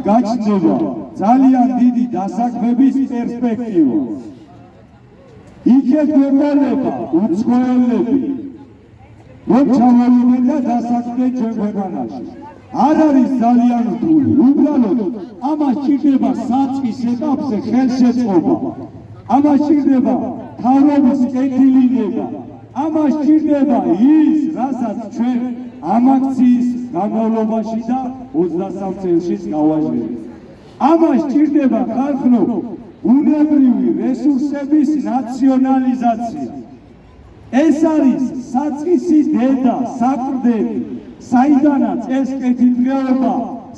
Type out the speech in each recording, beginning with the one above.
გაჩნდება ძალიან დიდი დასაქმების პერსპექტივა. იქეთ გვეყოლება უცხოელები, რომ ჩამოვიდნენ და დასაქმდნენ ჩვენ ქვეყანაში. არ არის ძალიან რთული, უბრალოდ ამას ჭირდება საწყის ეტაპზე ხელშეწყობა, ამას ჭირდება თავრობის კეთილინება, ამას ჭირდება ის, რასაც ჩვენ ამ აქციის განმავლობაში და 23 წელშიც გავაჟღერეთ. ამას ჭირდება ხალხო უნებრივი რესურსების ნაციონალიზაცია. ეს არის საწყისი დედა, საყრდენი, საიდანაც ეს კეთილდღეობა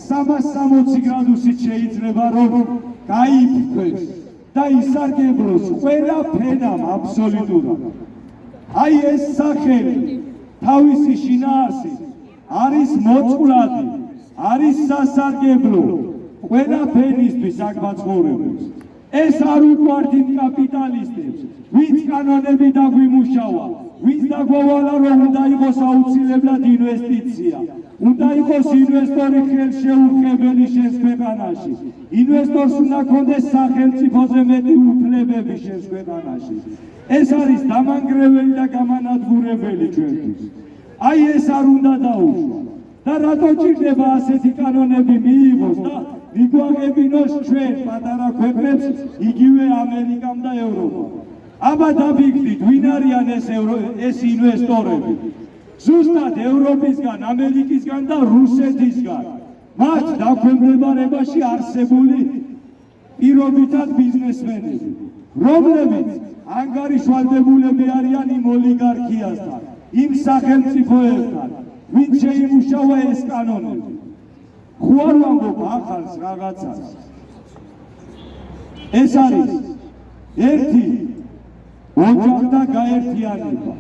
360 გრადუსით შეიძლება რომ გაიფრქვეს და ისარგებლოს ყველა ფენამ აბსოლუტურად. აი ეს სახელი თავისი შინაარსით არის მოწყვლადი, არის სასარგებლო ყველა ფენისთვის აქ მაცხოვრებელს. ეს არ უყვარდით კაპიტალისტებს, ვინც კანონები დაგვიმუშავა, ვინც დაგვავალა რომ უნდა იყოს აუცილებლად ინვესტიცია, უნდა იყოს ინვესტორი ხელშეუხებელი შენს ქვეყანაში, ინვესტორს უნდა ქონდეს სახელმწიფოზე მეტი უფლებები შენს ქვეყანაში. ეს არის დამანგრეველი და გამანადგურებელი ჩვენთვის. აი ეს არ უნდა დაუშვა და რატო ჭირდება ასეთი კანონები მიიღოს და მიგვაღებინოს ჩვენ პატარა ქვეყნებს იგივე ამერიკამ და ევროპამ. აბა დაბიგდით ვინ არიან ეს ინვესტორები? ზუსტად ევროპისგან, ამერიკისგან და რუსეთისგან. მათ დაქვემდებარებაში არსებული პირობითად ბიზნესმენები, რომლებიც ანგარიშვალდებულები არიან იმ ოლიგარქიასთან, იმ სახელმწიფოებთან, ვინც შეიმუშავა ეს კანონები. ხო არ ვამბობ ახალს რაღაცას. ეს არის ერთი ოჯახთა გაერთიანება.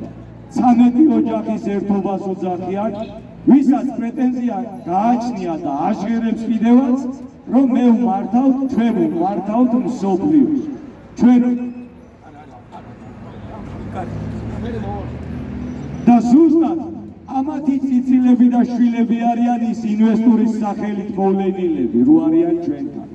13 ოჯახის ერთობას ოძახიან, ვისაც პრეტენზია გააჩნია და აშღერებს კიდევაც, რომ მე ვმართავთ, ჩვენ ვმართავთ მსოფლიოს. ჩვენ და ზუსტად ამათი წიწილები და შვილები არიან ის ინვესტორის სახელით მოვლენილები, რო არიან ჩვენთან.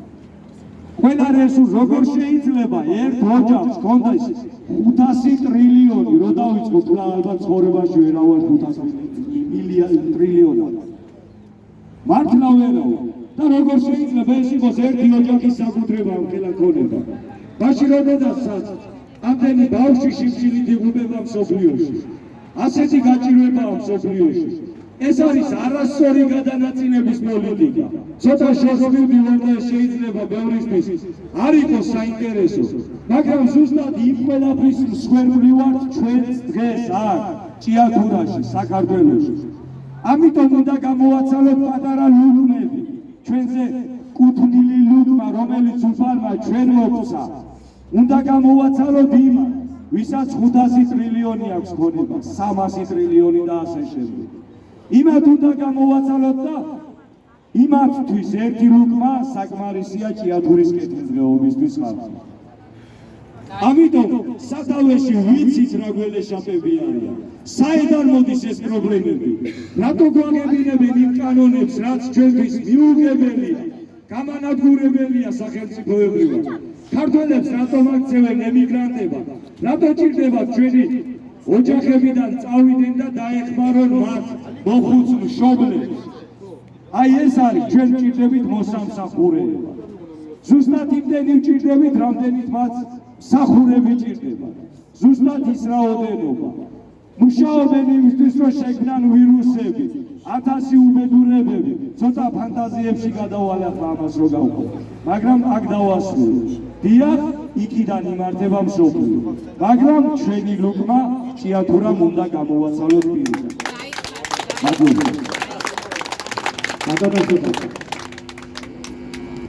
ყველა რესურს როგორ შეიძლება ერთ ოჯახს ჰქონდეს 500 ტრილიონი, რო დავიწყოთ რა ალბათ ცხოვრებაში ვერავარ 500 ტრილიონი. მართლა ვერავარ. და როგორ შეიძლება ეს იყოს ერთი ოჯახის საკუთრება ამ ხელაქონება. მაშინ როდესაც ამდენი ბავშვი შიმშილით იღუპება მსოფლიოში. ასეთი გაჭირვებაა მსოფლიოში. ეს არის არასწორი გადანაწილების პოლიტიკა. ცოტა შორს ვარ და შეიძლება ბევრისთვის არ იყოს საინტერესო, მაგრამ ზუსტად იმ ყველაფრის მსხვერპლი ვართ ჩვენს დღეს აქ ჭიათურაში, საქართველოში. ამიტომ უნდა გამოვაცალოთ პატარა ლუგმები, ჩვენზე კუთვნილი ლუგმა, რომელიც უფალმა ჩვენ მოგცა. უნდა გამოვაცალოთ იმას, ვისაც 500 ტრილიონი აქვს ქონება, 300 ტრილიონი და ასე შემდეგ. იმათ უნდა გამოვაცალოთ და იმათთვის ერთი ლუგმა საკმარისია ჭიათურის კეთილდღეობისთვის ხალხი. ამიტომ სათავეში ვიცით რა გველეშაპები არიან. საიდან მოდის ეს პრობლემები? რატო გვაგებინებენ იმ კანონებს, რაც ჩვენთვის მიუღებელია, გამანადგურებელია სახელმწიფოებრივად? ქართველებს რატომ აქცევენ ემიგრანტებად? რატო ჭირდებათ ჩვენი ოჯახებიდან წავიდნენ და დაეხმარონ მათ მოხუც მშობლებს? აი ეს არის ჩვენ ჭირდებით მოსამსახურეება. ზუსტად იმდენი ჭირდებით, რამდენით მათ მსახურები ჭირდება. ზუსტად ის რაოდენობა. მუშაობენ იმისთვის, რომ შექმნან ვირუსები, 1000 უბედურებები. ცოტა ფანტაზიებში გადავალე ახლა ამას რო გავყო. მაგრამ აქ დავასრულე. დიახ, იქიდან იმართება მსოფლიო. მაგრამ ჩვენი ლუგმა ჭიათურამ უნდა გამოვაცალოთ პირიდან. მადლობა.